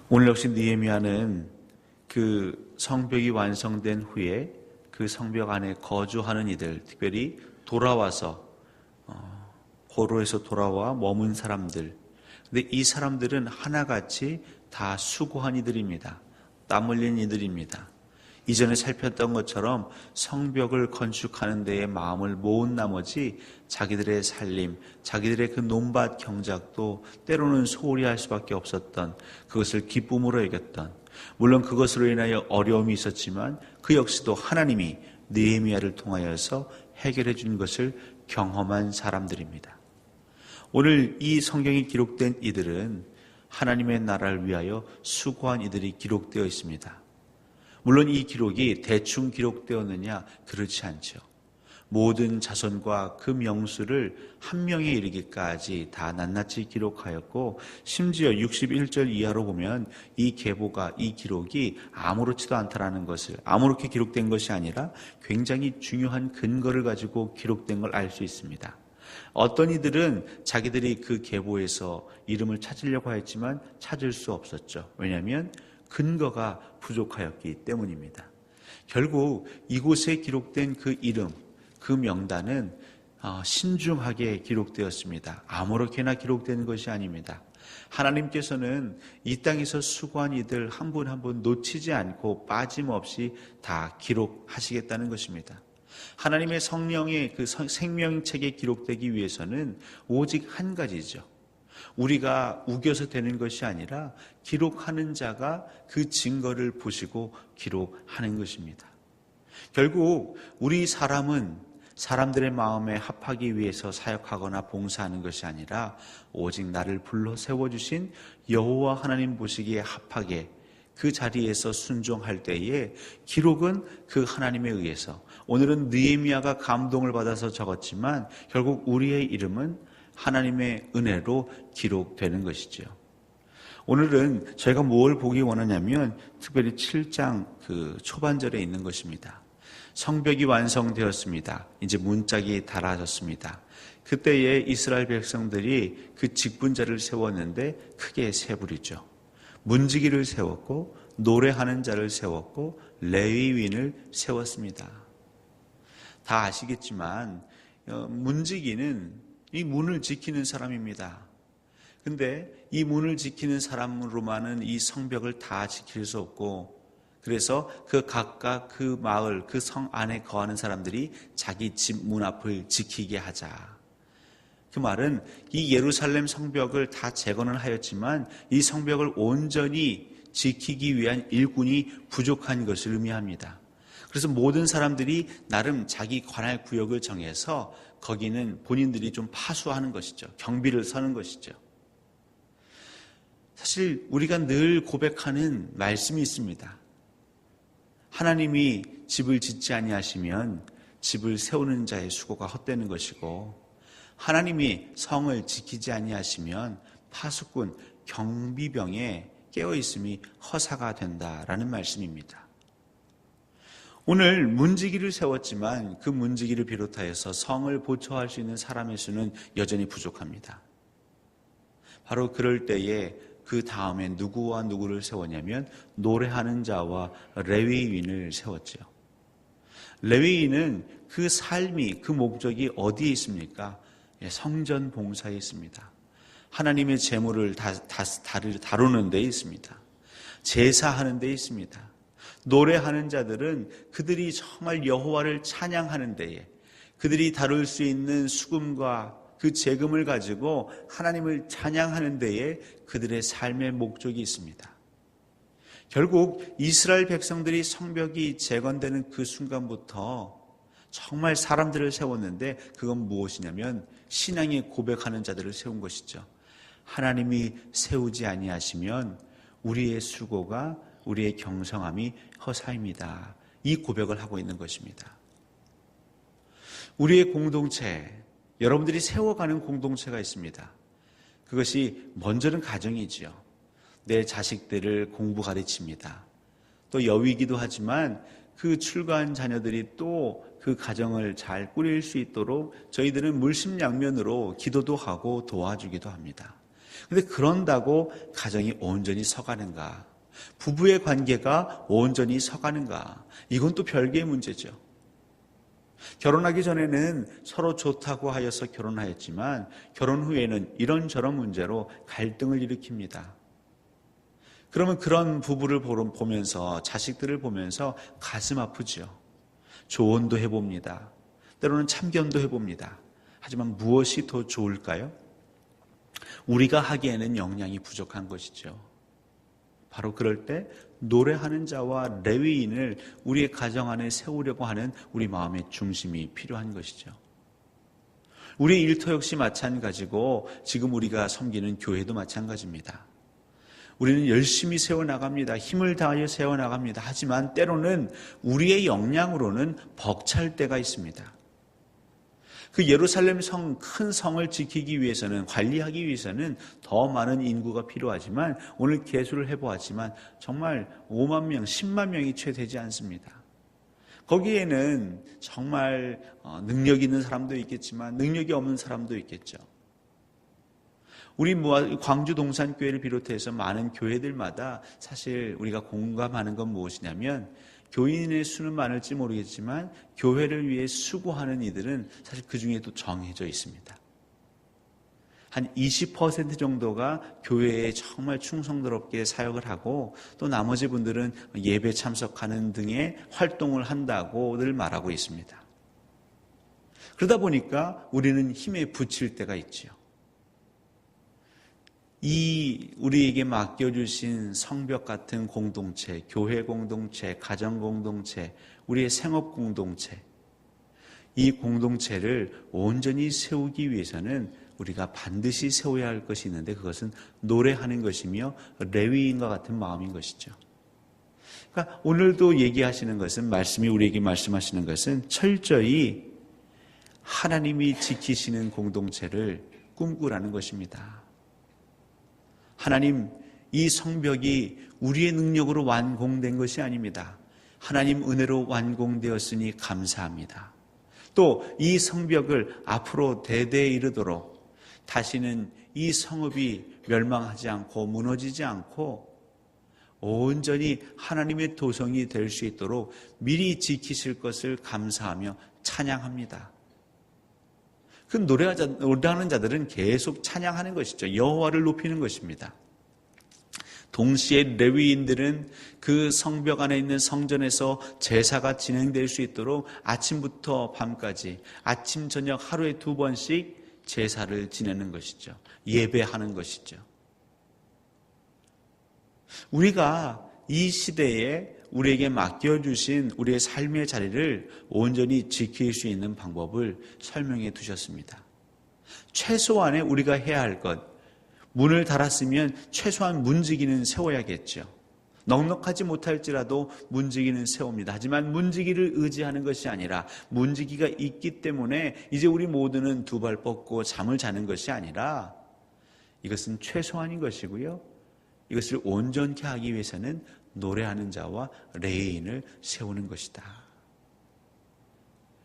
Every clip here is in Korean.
오늘 역시 느헤미야는 그 성벽이 완성된 후에 그 성벽 안에 거주하는 이들, 특별히 돌아와서 포로에서 돌아와 머문 사람들, 근데 이 사람들은 하나같이 다 수고한 이들입니다. 땀 흘린 이들입니다. 이전에 살폈던 것처럼 성벽을 건축하는 데에 마음을 모은 나머지 자기들의 살림, 자기들의 그 논밭 경작도 때로는 소홀히 할 수밖에 없었던, 그것을 기쁨으로 여겼던, 물론 그것으로 인하여 어려움이 있었지만 그 역시도 하나님이 느헤미야를 통하여서 해결해 준 것을 경험한 사람들입니다. 오늘 이 성경이 기록된 이들은 하나님의 나라를 위하여 수고한 이들이 기록되어 있습니다. 물론 이 기록이 대충 기록되었느냐? 그렇지 않죠. 모든 자손과 그 명수를 한 명에 이르기까지 다 낱낱이 기록하였고, 심지어 61절 이하로 보면 이 계보가, 이 기록이 아무렇지도 않다라는 것을, 아무렇게 기록된 것이 아니라 굉장히 중요한 근거를 가지고 기록된 걸 알 수 있습니다. 어떤 이들은 자기들이 그 계보에서 이름을 찾으려고 했지만 찾을 수 없었죠. 왜냐하면 근거가 부족하였기 때문입니다. 결국 이곳에 기록된 그 이름, 그 명단은 신중하게 기록되었습니다. 아무렇게나 기록된 것이 아닙니다. 하나님께서는 이 땅에서 수고한 이들 한 분 한 분 놓치지 않고 빠짐없이 다 기록하시겠다는 것입니다. 하나님의 성령의 그 생명책에 기록되기 위해서는 오직 한 가지죠. 우리가 우겨서 되는 것이 아니라 기록하는 자가 그 증거를 보시고 기록하는 것입니다. 결국 우리 사람은 사람들의 마음에 합하기 위해서 사역하거나 봉사하는 것이 아니라 오직 나를 불러 세워주신 여호와 하나님 보시기에 합하게 그 자리에서 순종할 때에 기록은 그 하나님에 의해서, 오늘은 느헤미야가 감동을 받아서 적었지만 결국 우리의 이름은 하나님의 은혜로 기록되는 것이죠. 오늘은 저희가 뭘 보기 원하냐면 특별히 7장 그 초반절에 있는 것입니다. 성벽이 완성되었습니다. 이제 문짝이 달아졌습니다. 그때에 이스라엘 백성들이 그 직분자를 세웠는데 크게 세 부리죠. 문지기를 세웠고 노래하는 자를 세웠고 레위인을 세웠습니다. 다 아시겠지만 문지기는 이 문을 지키는 사람입니다. 근데 이 문을 지키는 사람으로만은 이 성벽을 다 지킬 수 없고, 그래서 그 각각 그 마을, 그 성 안에 거하는 사람들이 자기 집 문 앞을 지키게 하자. 그 말은 이 예루살렘 성벽을 다 재건을 하였지만 이 성벽을 온전히 지키기 위한 일꾼이 부족한 것을 의미합니다. 그래서 모든 사람들이 나름 자기 관할 구역을 정해서 거기는 본인들이 좀 파수하는 것이죠. 경비를 서는 것이죠. 사실 우리가 늘 고백하는 말씀이 있습니다. 하나님이 집을 짓지 아니하시면 집을 세우는 자의 수고가 헛되는 것이고, 하나님이 성을 지키지 아니하시면 파수꾼, 경비병에 깨어있음이 허사가 된다라는 말씀입니다. 오늘 문지기를 세웠지만 그 문지기를 비롯하여서 성을 보초할 수 있는 사람의 수는 여전히 부족합니다. 바로 그럴 때에 그 다음에 누구와 누구를 세웠냐면 노래하는 자와 레위인을 세웠죠. 레위인은 그 삶이, 그 목적이 어디에 있습니까? 성전 봉사에 있습니다. 하나님의 재물을 다루는 데 있습니다. 제사하는 데 있습니다. 노래하는 자들은 그들이 정말 여호와를 찬양하는 데에, 그들이 다룰 수 있는 수금과 그 재금을 가지고 하나님을 찬양하는 데에 그들의 삶의 목적이 있습니다. 결국 이스라엘 백성들이 성벽이 재건되는 그 순간부터 정말 사람들을 세웠는데, 그건 무엇이냐면 신앙에 고백하는 자들을 세운 것이죠. 하나님이 세우지 아니하시면 우리의 수고가, 우리의 경성함이 허사입니다. 이 고백을 하고 있는 것입니다. 우리의 공동체, 여러분들이 세워가는 공동체가 있습니다. 그것이 먼저는 가정이지요. 내 자식들을 공부 가르칩니다. 또 여위기도 하지만 그 출가한 자녀들이 또 그 가정을 잘 꾸릴 수 있도록 저희들은 물심양면으로 기도도 하고 도와주기도 합니다. 그런데 그런다고 가정이 온전히 서가는가? 부부의 관계가 온전히 서가는가? 이건 또 별개의 문제죠. 결혼하기 전에는 서로 좋다고 하여서 결혼하였지만 결혼 후에는 이런저런 문제로 갈등을 일으킵니다. 그러면 그런 부부를 보면서 자식들을 보면서 가슴 아프죠. 조언도 해봅니다. 때로는 참견도 해봅니다. 하지만 무엇이 더 좋을까요? 우리가 하기에는 역량이 부족한 것이죠. 바로 그럴 때 노래하는 자와 레위인을 우리의 가정 안에 세우려고 하는 우리 마음의 중심이 필요한 것이죠. 우리의 일터 역시 마찬가지고 지금 우리가 섬기는 교회도 마찬가지입니다. 우리는 열심히 세워나갑니다. 힘을 다하여 세워나갑니다. 하지만 때로는 우리의 역량으로는 벅찰 때가 있습니다. 그 예루살렘 성, 큰 성을 지키기 위해서는, 관리하기 위해서는 더 많은 인구가 필요하지만 오늘 계수를 해보았지만 정말 5만 명, 10만 명이 채 되지 않습니다. 거기에는 정말 능력이 있는 사람도 있겠지만 능력이 없는 사람도 있겠죠. 우리 광주 동산교회를 비롯해서 많은 교회들마다 사실 우리가 공감하는 건 무엇이냐면 교인의 수는 많을지 모르겠지만 교회를 위해 수고하는 이들은 사실 그 중에도 정해져 있습니다. 한 20% 정도가 교회에 정말 충성스럽게 사역을 하고 또 나머지 분들은 예배 참석하는 등의 활동을 한다고 늘 말하고 있습니다. 그러다 보니까 우리는 힘에 부칠 때가 있지요. 이 우리에게 맡겨주신 성벽 같은 공동체, 교회 공동체, 가정 공동체, 우리의 생업 공동체, 이 공동체를 온전히 세우기 위해서는 우리가 반드시 세워야 할 것이 있는데 그것은 노래하는 것이며 레위인과 같은 마음인 것이죠. 그러니까 오늘도 얘기하시는 것은, 말씀이 우리에게 말씀하시는 것은 철저히 하나님이 지키시는 공동체를 꿈꾸라는 것입니다. 하나님, 이 성벽이 우리의 능력으로 완공된 것이 아닙니다. 하나님 은혜로 완공되었으니 감사합니다. 또 이 성벽을 앞으로 대대에 이르도록 다시는 이 성읍이 멸망하지 않고 무너지지 않고 온전히 하나님의 도성이 될 수 있도록 미리 지키실 것을 감사하며 찬양합니다. 그 노래하는 자들은 계속 찬양하는 것이죠. 여호와를 높이는 것입니다. 동시에 레위인들은 그 성벽 안에 있는 성전에서 제사가 진행될 수 있도록 아침부터 밤까지 아침 저녁 하루에 2번씩 제사를 지내는 것이죠. 예배하는 것이죠. 우리가 이 시대에 우리에게 맡겨주신 우리의 삶의 자리를 온전히 지킬 수 있는 방법을 설명해 두셨습니다. 최소한의 우리가 해야 할 것, 문을 달았으면 최소한 문지기는 세워야겠죠. 넉넉하지 못할지라도 문지기는 세웁니다. 하지만 문지기를 의지하는 것이 아니라 문지기가 있기 때문에 이제 우리 모두는 두 발 뻗고 잠을 자는 것이 아니라 이것은 최소한인 것이고요. 이것을 온전케 하기 위해서는 노래하는 자와 레위인을 세우는 것이다.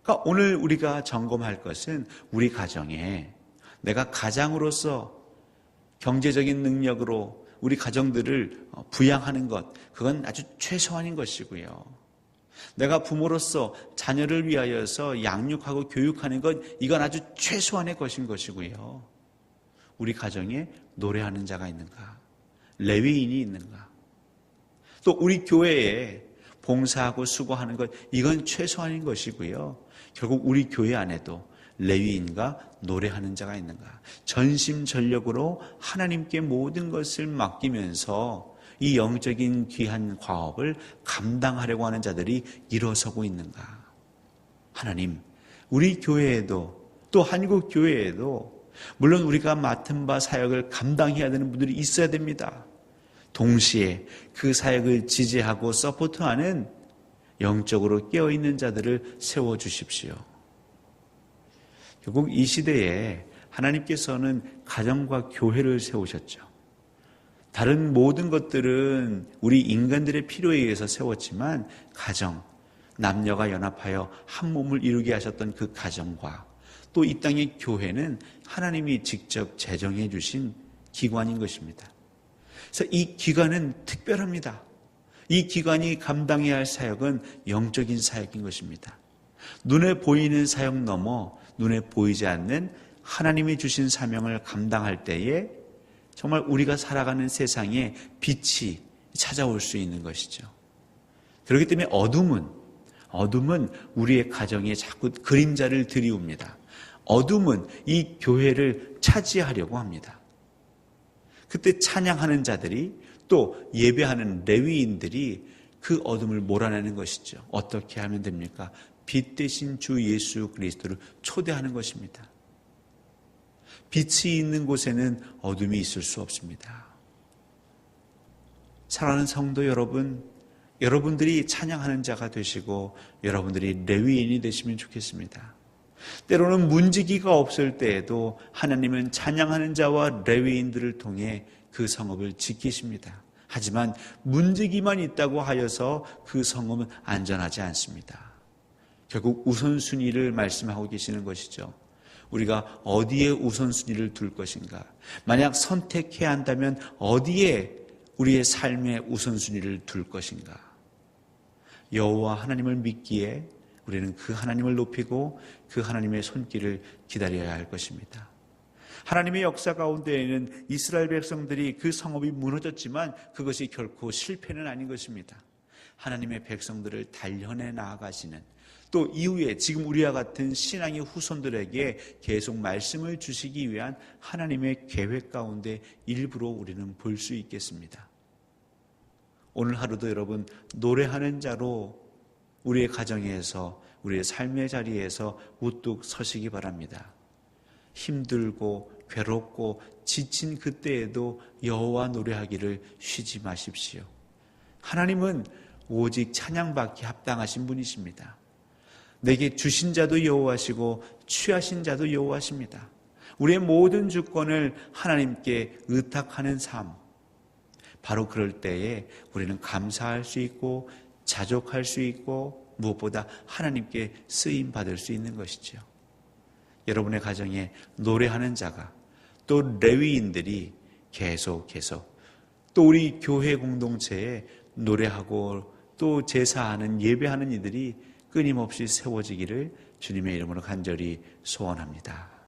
그러니까 오늘 우리가 점검할 것은 우리 가정에 내가 가장으로서 경제적인 능력으로 우리 가정들을 부양하는 것, 그건 아주 최소한인 것이고요. 내가 부모로서 자녀를 위하여서 양육하고 교육하는 것, 이건 아주 최소한의 것인 것이고요. 우리 가정에 노래하는 자가 있는가? 레위인이 있는가? 또 우리 교회에 봉사하고 수고하는 것, 이건 최소한인 것이고요. 결국 우리 교회 안에도 레위인과 노래하는 자가 있는가? 전심전력으로 하나님께 모든 것을 맡기면서 이 영적인 귀한 과업을 감당하려고 하는 자들이 일어서고 있는가? 하나님, 우리 교회에도 또 한국 교회에도 물론 우리가 맡은 바 사역을 감당해야 되는 분들이 있어야 됩니다. 동시에 그 사역을 지지하고 서포트하는 영적으로 깨어있는 자들을 세워주십시오. 결국 이 시대에 하나님께서는 가정과 교회를 세우셨죠. 다른 모든 것들은 우리 인간들의 필요에 의해서 세웠지만 가정, 남녀가 연합하여 한 몸을 이루게 하셨던 그 가정과 또 이 땅의 교회는 하나님이 직접 제정해 주신 기관인 것입니다. 그래서 이 기관은 특별합니다. 이 기관이 감당해야 할 사역은 영적인 사역인 것입니다. 눈에 보이는 사역 넘어 눈에 보이지 않는 하나님이 주신 사명을 감당할 때에 정말 우리가 살아가는 세상에 빛이 찾아올 수 있는 것이죠. 그렇기 때문에 어둠은 우리의 가정에 자꾸 그림자를 들이웁니다. 어둠은 이 교회를 차지하려고 합니다. 그때 찬양하는 자들이 또 예배하는 레위인들이 그 어둠을 몰아내는 것이죠. 어떻게 하면 됩니까? 빛 대신 주 예수 그리스도를 초대하는 것입니다. 빛이 있는 곳에는 어둠이 있을 수 없습니다. 사랑하는 성도 여러분, 여러분들이 찬양하는 자가 되시고 여러분들이 레위인이 되시면 좋겠습니다. 때로는 문지기가 없을 때에도 하나님은 찬양하는 자와 레위인들을 통해 그 성읍을 지키십니다. 하지만 문지기만 있다고 하여서 그 성읍은 안전하지 않습니다. 결국 우선순위를 말씀하고 계시는 것이죠. 우리가 어디에 우선순위를 둘 것인가? 만약 선택해야 한다면 어디에 우리의 삶의 우선순위를 둘 것인가? 여호와 하나님을 믿기에 우리는 그 하나님을 높이고 그 하나님의 손길을 기다려야 할 것입니다. 하나님의 역사 가운데에는 이스라엘 백성들이 그 성읍이 무너졌지만 그것이 결코 실패는 아닌 것입니다. 하나님의 백성들을 단련해 나아가시는, 또 이후에 지금 우리와 같은 신앙의 후손들에게 계속 말씀을 주시기 위한 하나님의 계획 가운데 일부로 우리는 볼 수 있겠습니다. 오늘 하루도 여러분 노래하는 자로 우리의 가정에서 우리의 삶의 자리에서 우뚝 서시기 바랍니다. 힘들고 괴롭고 지친 그때에도 여호와 노래하기를 쉬지 마십시오. 하나님은 오직 찬양받기 합당하신 분이십니다. 내게 주신 자도 여호와시고 취하신 자도 여호와십니다. 우리의 모든 주권을 하나님께 의탁하는 삶, 바로 그럴 때에 우리는 감사할 수 있고 자족할 수 있고 무엇보다 하나님께 쓰임받을 수 있는 것이죠. 여러분의 가정에 노래하는 자가, 또 레위인들이 계속 또 우리 교회 공동체에 노래하고 또 제사하는 예배하는 이들이 끊임없이 세워지기를 주님의 이름으로 간절히 소원합니다.